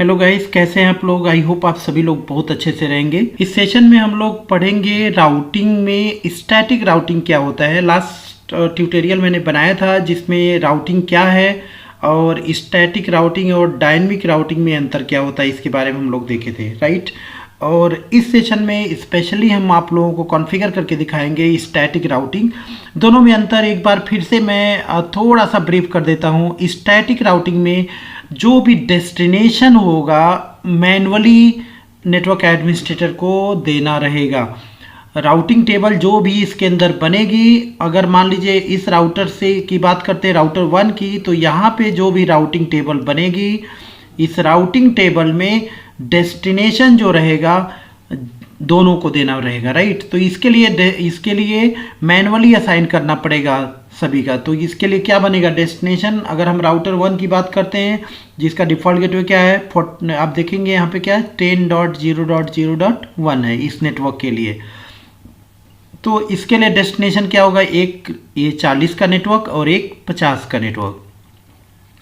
Hello guys, कैसे हैं आप लोग। आई होप आप सभी लोग बहुत अच्छे से रहेंगे। इस सेशन में हम लोग पढ़ेंगे राउटिंग में स्टैटिक राउटिंग क्या होता है। लास्ट ट्यूटोरियल मैंने बनाया था जिसमें राउटिंग क्या है और स्टैटिक राउटिंग और डायनेमिक राउटिंग में अंतर क्या होता है इसके बारे में हम लोग देखे थे, राइट। और इस सेशन में स्पेशली हम आप लोगों को कॉन्फ़िगर करके दिखाएंगे स्टैटिक राउटिंग। दोनों में अंतर एक बार फिर से मैं थोड़ा सा ब्रीफ कर देता हूँ। स्टैटिक राउटिंग में जो भी डेस्टिनेशन होगा मैनुअली नेटवर्क एडमिनिस्ट्रेटर को देना रहेगा। राउटिंग टेबल जो भी इसके अंदर बनेगी, अगर मान लीजिए इस राउटर से की बात करते हैं राउटर 1 की, तो यहाँ पे जो भी राउटिंग टेबल बनेगी इस राउटिंग टेबल में डेस्टिनेशन जो रहेगा दोनों को देना रहेगा, राइट। तो इसके लिए मैनुअली असाइन करना पड़ेगा सभी का। तो इसके लिए क्या बनेगा डेस्टिनेशन। अगर हम राउटर 1 की बात करते हैं जिसका डिफ़ॉल्ट गेटवे क्या है, आप देखेंगे यहाँ पे क्या है 10.0.0.1 है इस नेटवर्क के लिए। तो इसके लिए डेस्टिनेशन क्या होगा, एक ये 40 का नेटवर्क और एक 50 का नेटवर्क।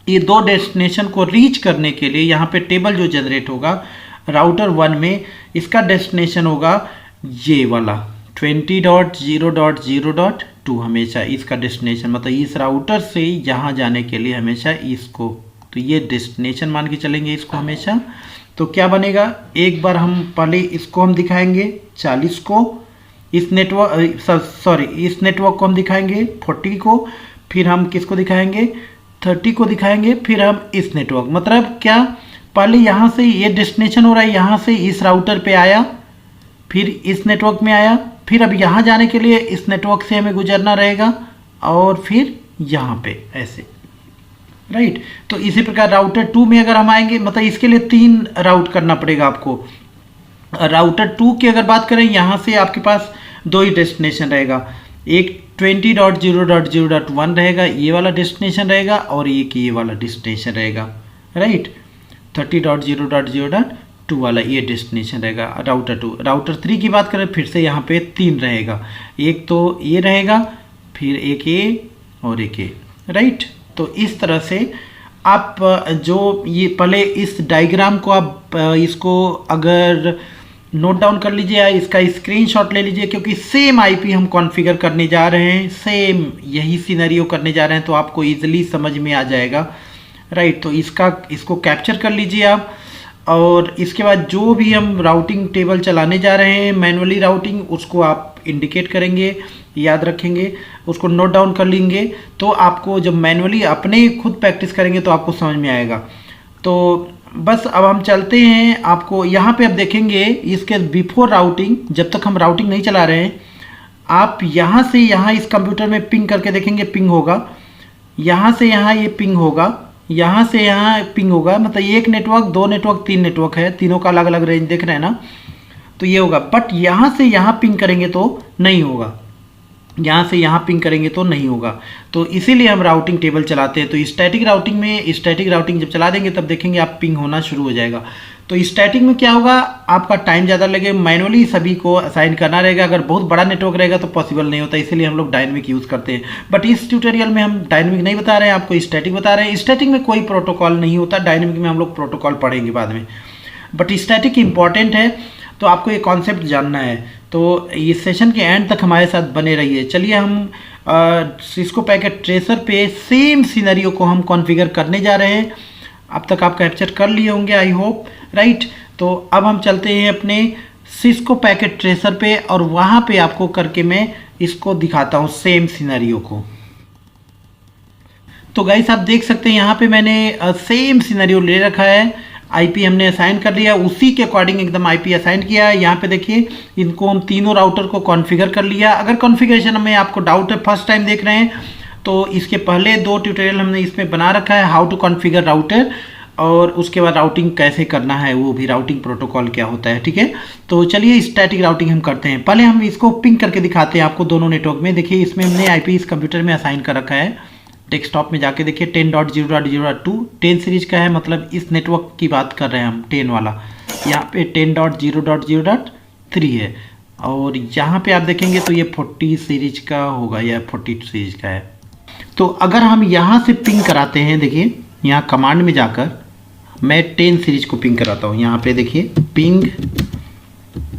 ये दो डेस्टिनेशन को रीच करने के लिए यहाँ पे टेबल जो जनरेट होगा राउटर 1 में, इसका डेस्टिनेशन होगा ये वाला 20.0.0.2 हमेशा इसका डेस्टिनेशन, मतलब इस राउटर से यहाँ जाने के लिए हमेशा इसको, तो ये डेस्टिनेशन मान के चलेंगे इसको हमेशा। तो क्या बनेगा, एक बार हम पहले इसको हम दिखाएंगे 40 को, इस नेटवर्क को हम दिखाएंगे 40 को, फिर हम किसको दिखाएंगे 30 को दिखाएंगे, फिर हम इस नेटवर्क, मतलब क्या पहले यहाँ से ये डेस्टिनेशन हो रहा है, यहाँ से इस राउटर पे आया, फिर इस नेटवर्क में आया, फिर अब यहाँ जाने के लिए इस नेटवर्क से हमें गुजरना रहेगा और फिर यहाँ पे ऐसे, राइट। तो इसी प्रकार राउटर 2 में अगर हम आएंगे, मतलब इसके लिए 3 राउट करना पड़ेगा आपको। राउटर 2 की अगर बात करें, यहाँ से आपके पास 2 ही डेस्टिनेशन रहेगा, एक 20.0.0.1 रहेगा, ये वाला डेस्टिनेशन रहेगा, और एक ये वाला डेस्टिनेशन रहेगा, राइट। 30.0.0.2 वाला ये डेस्टिनेशन रहेगा राउटर 2। राउटर 3 की बात करें फिर से यहाँ पे 3 रहेगा, एक तो ये रहेगा, फिर एक ये और एक ये, राइट। तो इस तरह से आप जो ये पहले इस डायग्राम को आप इसको अगर नोट डाउन कर लीजिए या इसका स्क्रीनशॉट ले लीजिए, क्योंकि सेम आईपी हम कॉन्फ़िगर करने जा रहे हैं, सेम यही सिनेरियो करने जा रहे हैं, तो आपको इजीली समझ में आ जाएगा, राइट। तो इसको कैप्चर कर लीजिए आप, और इसके बाद जो भी हम राउटिंग टेबल चलाने जा रहे हैं मैनुअली राउटिंग, उसको आप इंडिकेट करेंगे, याद रखेंगे, उसको नोट डाउन कर लेंगे, तो आपको जब मैनुअली अपने खुद प्रैक्टिस करेंगे तो आपको समझ में आएगा। तो बस अब हम चलते हैं, आपको यहाँ पे अब देखेंगे इसके बिफोर राउटिंग, जब तक हम राउटिंग नहीं चला रहे हैं, आप यहाँ से यहाँ इस कंप्यूटर में पिंग करके देखेंगे, पिंग होगा, यहाँ से यहाँ ये पिंग होगा, यहाँ से यहाँ पिंग होगा, मतलब एक नेटवर्क, 2 नेटवर्क, 3 नेटवर्क है, तीनों का अलग अलग रेंज देख रहे हैं ना, तो ये होगा। बट यहाँ से यहाँ पिंग करेंगे तो नहीं होगा, यहाँ से यहाँ पिंग करेंगे तो नहीं होगा। तो इसीलिए हम राउटिंग टेबल चलाते हैं। तो स्टैटिक राउटिंग जब चला देंगे तब देखेंगे आप पिंग होना शुरू हो जाएगा। तो स्टैटिक में क्या होगा, आपका टाइम ज़्यादा लगे, मैनुअली सभी को असाइन करना रहेगा। अगर बहुत बड़ा नेटवर्क रहेगा तो पॉसिबल नहीं होता, इसीलिए हम लोग डायनेमिक यूज़ करते हैं। बट इस ट्यूटोरियल में हम डायनेमिक नहीं बता रहे हैं, आपको स्टैटिक बता रहे हैं। स्टैटिक में कोई प्रोटोकॉल नहीं होता, डायनेमिक में हम लोग प्रोटोकॉल पढ़ेंगे बाद में, बट स्टैटिक इंपॉर्टेंट है, तो आपको ये कॉन्सेप्ट जानना है। तो इस सेशन के एंड तक हमारे साथ बने रहिए। चलिए हम सिस्को पैकेट ट्रेसर पे सेम सिनेरियो को हम कॉन्फ़िगर करने जा रहे हैं। अब तक आप कैप्चर कर लिए होंगे आई होप, राइट। तो अब हम चलते हैं अपने सिस्को पैकेट ट्रेसर पे, और वहाँ पे आपको करके मैं इसको दिखाता हूँ सेम सिनेरियो को। तो गाइस आप देख सकते हैं यहाँ पे मैंने सेम सिनेरियो ले रखा है, आईपी हमने असाइन कर लिया, उसी के अकॉर्डिंग एकदम आईपी असाइन किया है। यहाँ पे देखिए इनको हम तीनों राउटर को कॉन्फ़िगर कर लिया। अगर कॉन्फ़िगरेशन में आपको डाउट है, फर्स्ट टाइम देख रहे हैं, तो इसके पहले 2 ट्यूटोरियल हमने इसमें बना रखा है, हाउ टू कॉन्फ़िगर राउटर, और उसके बाद राउटिंग कैसे करना है, वो भी राउटिंग प्रोटोकॉल क्या होता है, ठीक है। तो चलिए स्टैटिक राउटिंग हम करते हैं। पहले हम इसको पिंग करके दिखाते हैं आपको दोनों नेटवर्क में। देखिए इसमें हमने आईपी इस कंप्यूटर में असाइन कर रखा है, डेस्कटॉप में जाके देखिए 10.0.0.2 10 सीरीज का है, मतलब इस नेटवर्क की बात कर रहे हैं हम 10 वाला। यहाँ पे 10.0.0.3 है, और यहाँ पे आप देखेंगे तो ये 40 सीरीज का होगा या 42 सीरीज का है। तो अगर हम यहाँ से पिंग कराते हैं, देखिए यहाँ कमांड में जाकर मैं 10 सीरीज को पिंग कराता हूँ। यहाँ पे देखिए पिंग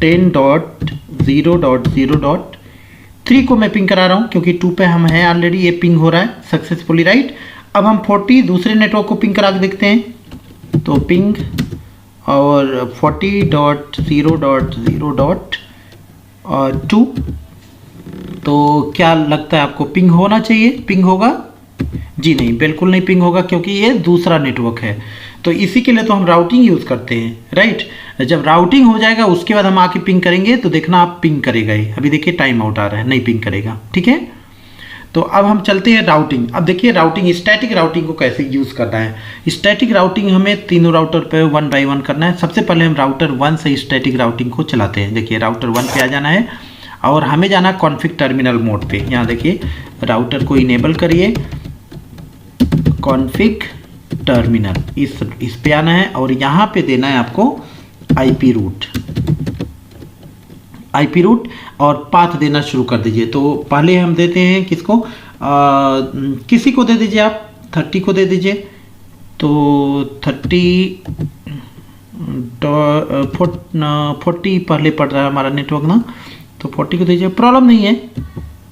10.0.0.3 को मैं पिंग करा रहा हूँ क्योंकि 2 पे हम हैं ऑलरेडी, ये पिंग हो रहा है सक्सेसफुली, राइट। अब हम 40 दूसरे नेटवर्क को पिंग करा के देखते हैं। तो पिंग और 40.0.0.2, तो क्या लगता है आपको पिंग होना चाहिए? पिंग होगा? जी नहीं, बिल्कुल नहीं पिंग होगा क्योंकि ये दूसरा नेटवर्क है। तो इसी के लिए तो हम राउटिंग यूज़ करते हैं, राइट। जब राउटिंग हो जाएगा उसके बाद हम आके पिंग करेंगे तो देखना आप पिंग करेगा ही। अभी देखिए टाइम आउट आ रहा है, नहीं पिंग करेगा, ठीक है। तो अब हम चलते हैं राउटिंग। अब देखिए राउटिंग, स्टैटिक राउटिंग को कैसे यूज़ करना है। स्टैटिक राउटिंग हमें तीनों राउटर पे 1 बाय 1 करना है। सबसे पहले हम राउटर 1 से स्टैटिक राउटिंग को चलाते हैं। देखिए राउटर 1 पे आ जाना है और हमें जाना कॉन्फ़िग टर्मिनल मोड पे। यहाँ देखिए राउटर को इनेबल करिए, कॉन्फ़िग टर्मिनल, इस पे आना है और यहाँ पे देना है आपको आईपी रूट और पाथ देना शुरू कर दीजिए। तो पहले हम देते हैं किसको, किसी को दे दीजिए आप, 30 को दे दीजिए। तो 40 पहले पड़ रहा है हमारा नेटवर्क ना, तो 40 को दीजिए, प्रॉब्लम नहीं है।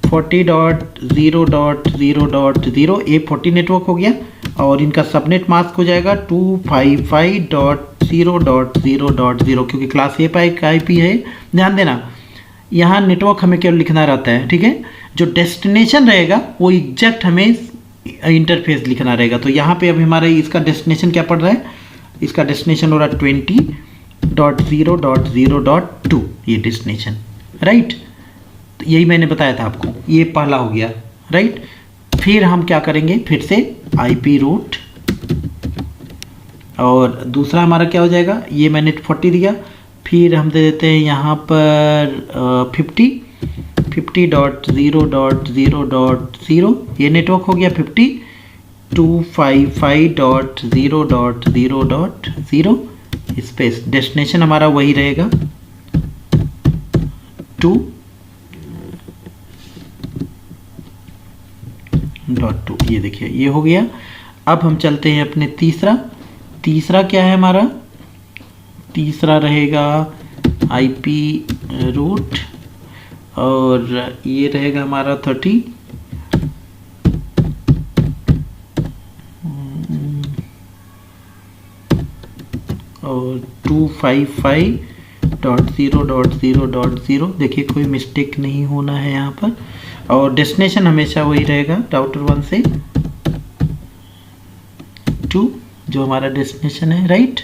40.0.0.0 ये 40 नेटवर्क हो गया और इनका सबनेट मास्क हो जाएगा 255.0.0.0 क्योंकि क्लास ए पाई का आईपी है। ध्यान देना यहाँ नेटवर्क हमें केवल लिखना रहता है, ठीक है। जो डेस्टिनेशन रहेगा वो एग्जैक्ट हमें इंटरफेस लिखना रहेगा। तो यहाँ पे अभी हमारा इसका डेस्टिनेशन क्या पड़ रहा है, इसका डेस्टिनेशन हो रहा है 20.0.0.2 ये डेस्टिनेशन, राइट। तो यही मैंने बताया था आपको, ये पहला हो गया, राइट। फिर हम क्या करेंगे, फिर से आईपी रूट और दूसरा हमारा क्या हो जाएगा, ये मैंने 40 दिया। फिर हम दे देते हैं यहाँ पर 50.0.0.0 ये नेटवर्क हो गया 50। 255.0.0.0 स्पेस डेस्टिनेशन हमारा वही रहेगा 2.2। ये देखिए ये हो गया। अब हम चलते हैं अपने तीसरा क्या है हमारा, तीसरा रहेगा आईपी रूट और ये रहेगा हमारा 30 और 255.0.0.0। देखिए कोई मिस्टेक नहीं होना है यहाँ पर और डेस्टिनेशन हमेशा वही रहेगा राउटर 1 से 2 जो हमारा डेस्टिनेशन है, राइट।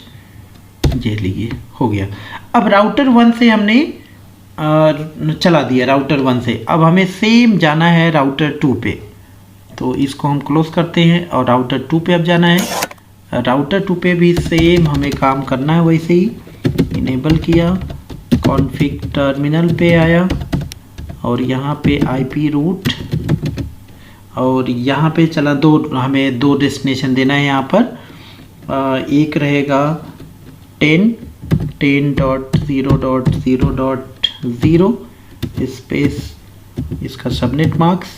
ये लीजिए हो गया। अब राउटर 1 से हमने चला दिया राउटर 1 से। अब हमें सेम जाना है राउटर 2 पे, तो इसको हम क्लोज करते हैं और राउटर 2 पे अब जाना है। राउटर 2 पे भी सेम हमें काम करना है, वैसे ही इनेबल किया, कॉन्फ़िग टर्मिनल पे आया और यहाँ पे आईपी रूट और यहाँ पे चला हमें दो डेस्टिनेशन देना है। यहाँ पर एक रहेगा 10.0.0.0 स्पेस इसका सबनेट मार्क्स,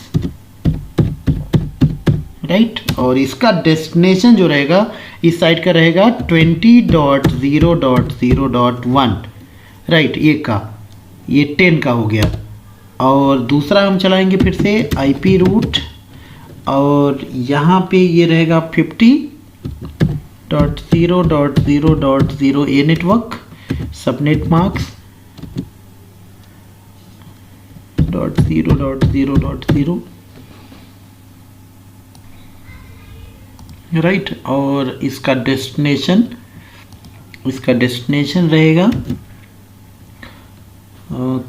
राइट। और इसका डेस्टिनेशन जो रहेगा इस साइड का रहेगा 20.0.0.1, राइट। ये 10 का हो गया। और दूसरा हम चलाएंगे फिर से आईपी रूट और यहाँ पे ये रहेगा 50.0.0.0 a network subnet marks .0.0.0, right. और इसका डेस्टिनेशन रहेगा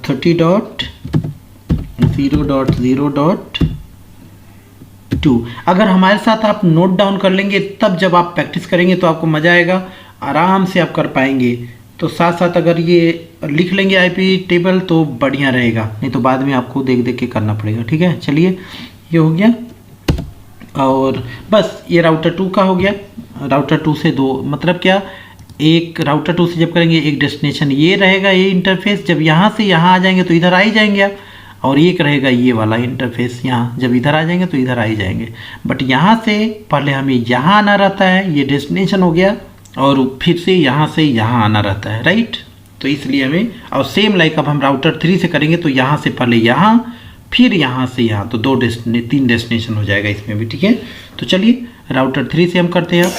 30.0.0.2। अगर हमारे साथ आप नोट डाउन कर लेंगे तब जब आप प्रैक्टिस करेंगे तो आपको मज़ा आएगा, आराम से आप कर पाएंगे। तो साथ साथ अगर ये लिख लेंगे आईपी टेबल तो बढ़िया रहेगा, नहीं तो बाद में आपको देख देख के करना पड़ेगा, ठीक है। चलिए ये हो गया और बस ये राउटर 2 का हो गया। राउटर 2 से दो मतलब क्या, एक राउटर 2 से जब करेंगे एक डेस्टिनेशन ये रहेगा, ये इंटरफेस जब यहाँ से यहाँ आ जाएंगे तो इधर आ ही जाएंगे आप, और एक रहेगा ये वाला इंटरफेस, यहाँ जब इधर आ जाएंगे तो इधर आ ही जाएंगे। बट यहाँ से पहले हमें यहाँ आना रहता है, ये डेस्टिनेशन हो गया और फिर से यहाँ आना रहता है, राइट। तो इसलिए हमें, और सेम लाइक अब हम राउटर 3 से करेंगे तो यहाँ से पहले यहाँ, फिर यहाँ से यहाँ, तो 3 डेस्टिनेशन हो जाएगा इसमें भी, ठीक है। तो चलिए राउटर 3 से हम करते हैं।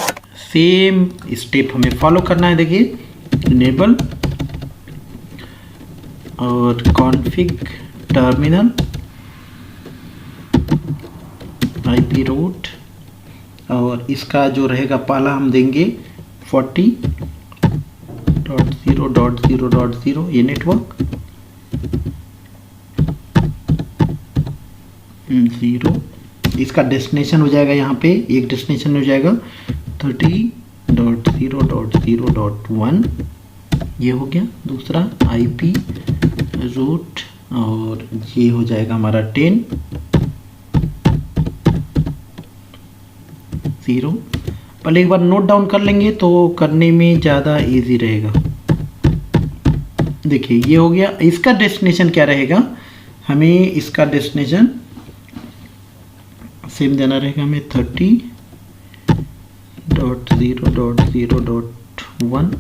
सेम स्टेप हमें फॉलो करना है। देखिए इनेबल और कॉन्फ़िग टर्मिनल IP रूट, और इसका जो रहेगा पहला हम देंगे 40.0.0.0 ये नेटवर्क 0। इसका डेस्टिनेशन हो जाएगा यहाँ पे, एक डेस्टिनेशन हो जाएगा 30.0.0.1 ये हो गया दूसरा IP रूट, और ये हो जाएगा हमारा 10 0। पहले एक बार नोट डाउन कर लेंगे तो करने में ज़्यादा इजी रहेगा। देखिए ये हो गया। इसका डेस्टिनेशन क्या रहेगा, हमें इसका डेस्टिनेशन सेम देना रहेगा हमें 30.0.0.1।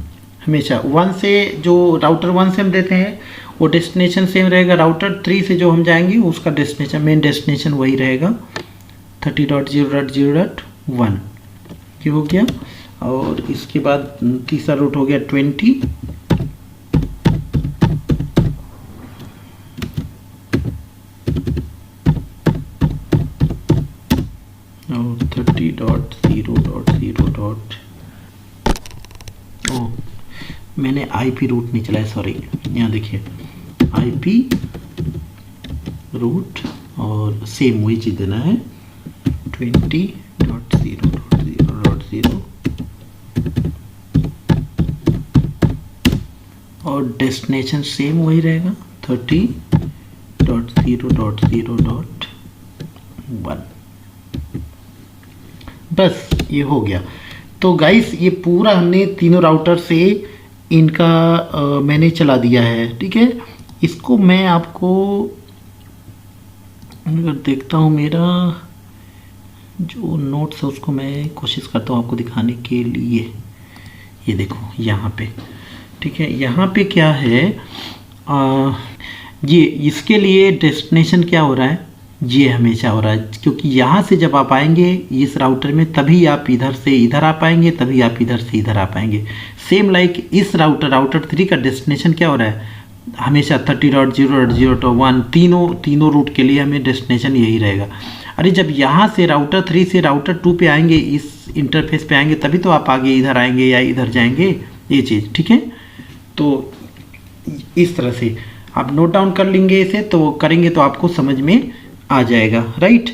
हमेशा 1 से, जो राउटर 1 से हम देते हैं वो डेस्टिनेशन सेम रहेगा। राउटर 3 से जो हम जाएंगे उसका डेस्टिनेशन, मेन डेस्टिनेशन वही रहेगा 30.0.0.1 ये हो गया। और इसके बाद तीसरा रूट हो गया 20 और 30.0.0. मैंने IP रूट नहीं चलाया, सॉरी। यहाँ देखिए IP रूट और सेम वही चीज़ देना है 20.0.0.0 और डेस्टिनेशन सेम वही रहेगा 30.0.0.1। बस ये हो गया। तो गाइस ये पूरा हमने तीनों राउटर से इनका मैंने चला दिया है, ठीक है। इसको मैं आपको अगर देखता हूँ, मेरा जो नोट्स है उसको मैं कोशिश करता हूँ आपको दिखाने के लिए। ये देखो यहाँ पे, ठीक है। यहाँ पे क्या है, ये इसके लिए डेस्टिनेशन क्या हो रहा है, ये हमेशा हो रहा है, क्योंकि यहाँ से जब आप आएंगे इस राउटर में तभी आप इधर से इधर आ पाएंगे, तभी आप इधर से इधर आ पाएंगे। सेम लाइक इस राउटर 3 का डेस्टिनेशन क्या हो रहा है, हमेशा 30.0.0.1 तीनों रूट के लिए हमें डेस्टिनेशन यही रहेगा। अरे जब यहाँ से राउटर 3 से राउटर 2 पे आएंगे, इस इंटरफेस पे आएंगे, तभी तो आप आगे इधर आएंगे या इधर जाएंगे, ये चीज़, ठीक है। तो इस तरह से आप नोट डाउन कर लेंगे इसे, तो करेंगे तो आपको समझ में आ जाएगा, राइट।